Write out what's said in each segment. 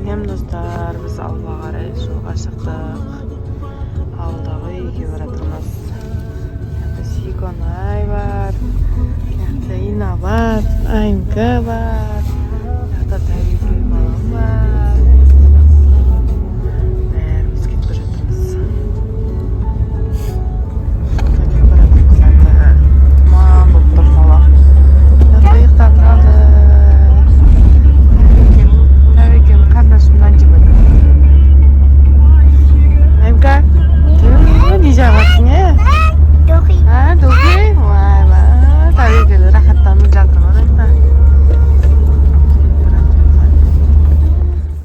Selam dostlar, biz avluga qarай жолга чыктык. Авылдагы үйгө баратырмыз. Burada Sigonay var. Burada Ina var. Aynka var. Burada Tavigül balam var. Bärimiz ketip baratırmız. Ketip baratırmız anda. Aman bolup tur hala. Burada yıktap kaldı. Tavigül kardeşimden cibedi. Aynka. Ne жабасың е? Доги. Доги? Vay vay. Tavigül rahatlanıp жатырмын Aynka.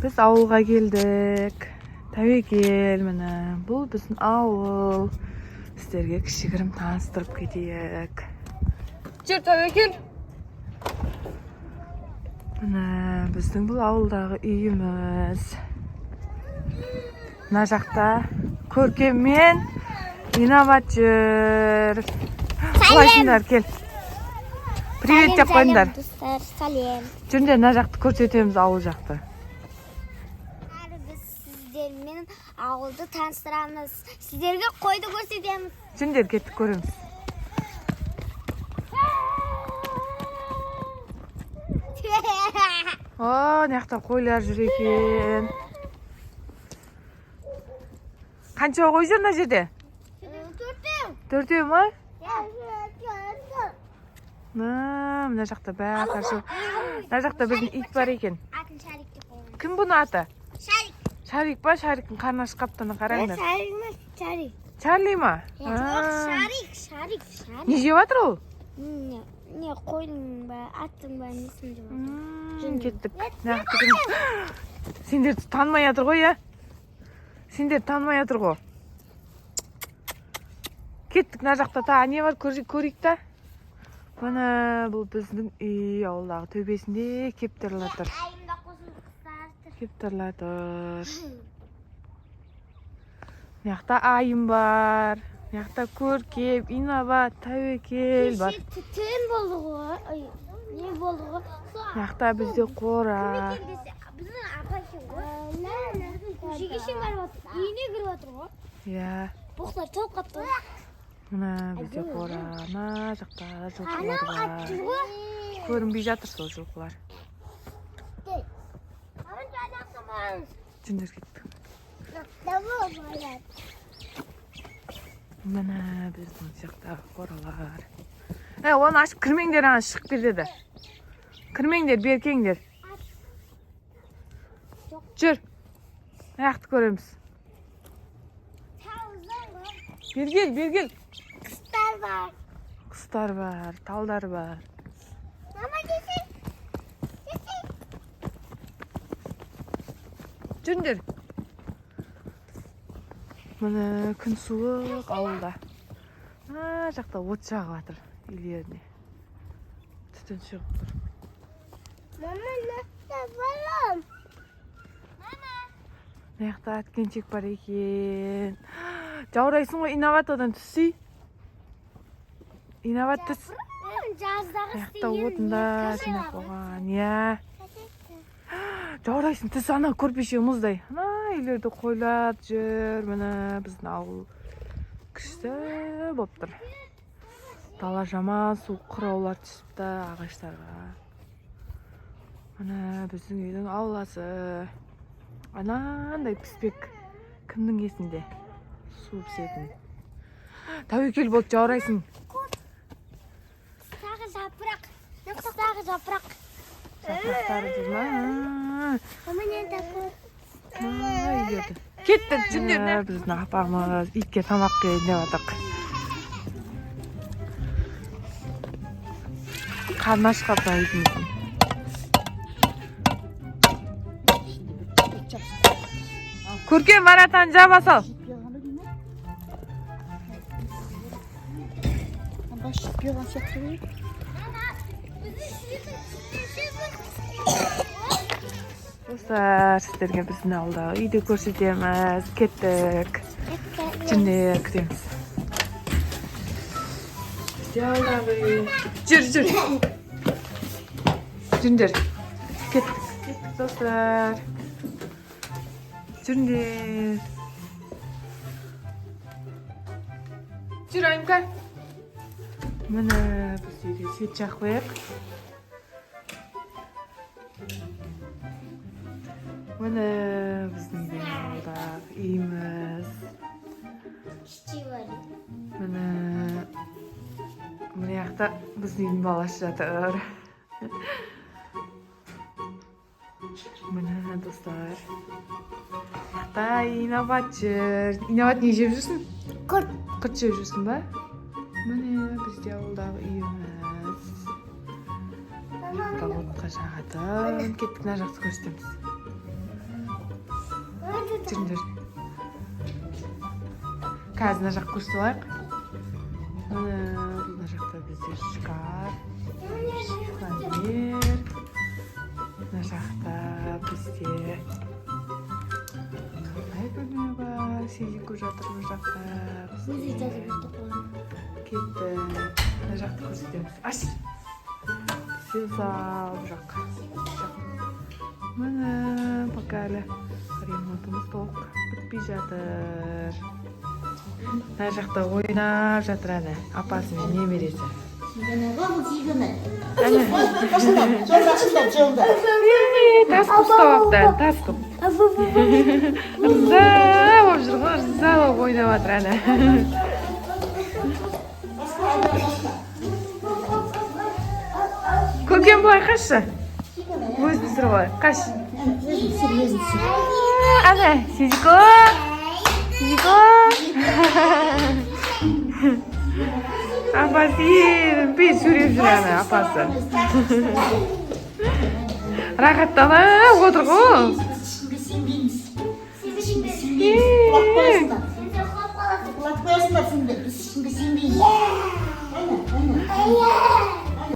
Biz avulga keldik. Tavigül mine. Бұл біздің ауыл. Сіздерге кішігірім таныстырып кетейік. Жүр Tavigül. Міне біздің бұл ауылдағы үйіміз. Мына жақта Көркем мен Инабат жүр. Қалайсыңдар, кел. Привет деп қойыңдар. Достар, салем. Жүріңдер, мына жақты көрсетеміз, ауыл жақты. Біз сіздермен ауылды таныстырамыз. Сіздерге қойды көрсетеміз. Жүріңдер, кеттік көреміз. О, мына жақта қойлар жүр екен. Қанша қой жүр мына жерде? Төртеу ма? Мына жақта бақар жүр. Мына жақта біздің ит бар екен. Атын Шарик деп қойған. Кім бұны аты? Шарик. Шарик па? Шариктің қарны ашып қаптығына қараңдар. Шарик ма? Шарик. Чарли ма? Шарик. Не жеп жатыр ол? Не, қойдың ба, аттың ба, несін деп жатыр. Кеттік. Сендер танымай жатыр ғой, я? Сендер танымай жатыр ғой. Кеттік, мына жақта тағы не бар, көрейік та. Мына бұл біздің үй ауылдағы төбесінде кептерлатыр. Кептерлатыр. Мына айым бар. Мына Көркем, Инабат, Тәуекел бар. Түтін болды ғой. Не болды ғой? Мына бізде қора. Біздің апа екен ғой. Жегешен барып отыр. Үйіне кіріп отыр ғой. Иә. Боқтар толып қапты. Мына бізде қора. Мына жақта жылқылар бар. Ат жүр ғой. Көрінбей жатыр сол жылқылар. Жүндер кеттік. Мына біздің жақта қоралар. Оны ашып кірмеңдер, ана шығып кел деді. Кірмеңдер, беркеңдер. Жүр. Аяқты көреміз. Бергел. Құстар бар. Құстар бар, талдар бар. Мама кесін. Жүндер. Мына күн суық ауылда. Жақта от жағып жатыр үйлеріне. Түтін шығып тұр. Мама, нәрсе балам. Мына жақта әткеншек бар екен. Жаурайсың ғой, Инабатадан түссей. Инабат түс. Жаздағы Мына жақта отында жинап қойған. Иә. Жаурайсың түс, ана көрпеше мұздай. Ана үйлерді қойлар жүр. Мына біздің ауыл күшті болып тұр. Дала жаман, су қыраулар түсіпті ағаштарға. Мына біздің үйдің ауласы. Анандай піспек. Кімнің есінде? Су пісетін. Тәуекел болып жаурайсың. Құстағы жапырақ. Құстағы жапырақ. Жапырақтары жүр ма? Мама не такой? Үйлерді. Кетті, жүндеріне. Біздің апамыз итке тамақ берейін деп жатық. Қарны ашып қапты итіміздің. Көркем, баратан жаба сал. Достар, сіздерге біздің ауылдағы үйді көрсетеміз. Кеттік. Жүндер күтеміз. Бізде ауылдағы үй. Жүр. Жүндер. Кеттік. Dostlar. Жүріңдер. Жүр, Айымка. Міне біз үйде свет жағып қояйық. Міне біздің үйдің үйіміз. Міне жақта біздің үйдің баласы жатыр. Міне достар. Жақта Инабат жүр. Инабат не жеп жүрсің? Құрт. Құрт жеп жүрсің ба? Міне бізде ауылдағы үйіміз. Отқа жағатын. Кеттік, мына жақты көрсетеміз. Жүріңдер. Қазір мына жақты көрсетіп алайық. Мына жақта бізде шкаф. Шифонер. Мына жақта бізде қалай бөлме бар. Сезику жатыр мына жақта. Кетті. Мына жақты көрсетеміз. Аш! Сезал бұл жақ. Міне пока әлі ремонтымыз толық бітпей жатыр. Мына жақта ойнап жатыр әне апасы мен немересі. Тас ұстап апты, тас қып. Ырза болып жүр ғой, ырза болып ойнап жатыр әне. Көкем былай қашшы. Өзі түсір ғой, қаш. Әне, Сезико. Сезико. Апасы бей сөйлеп жүр әне, апасы. Рахаттанып отыр ғой. Құлап қоясыңдар сендер, біз ешкімге сенбейміз.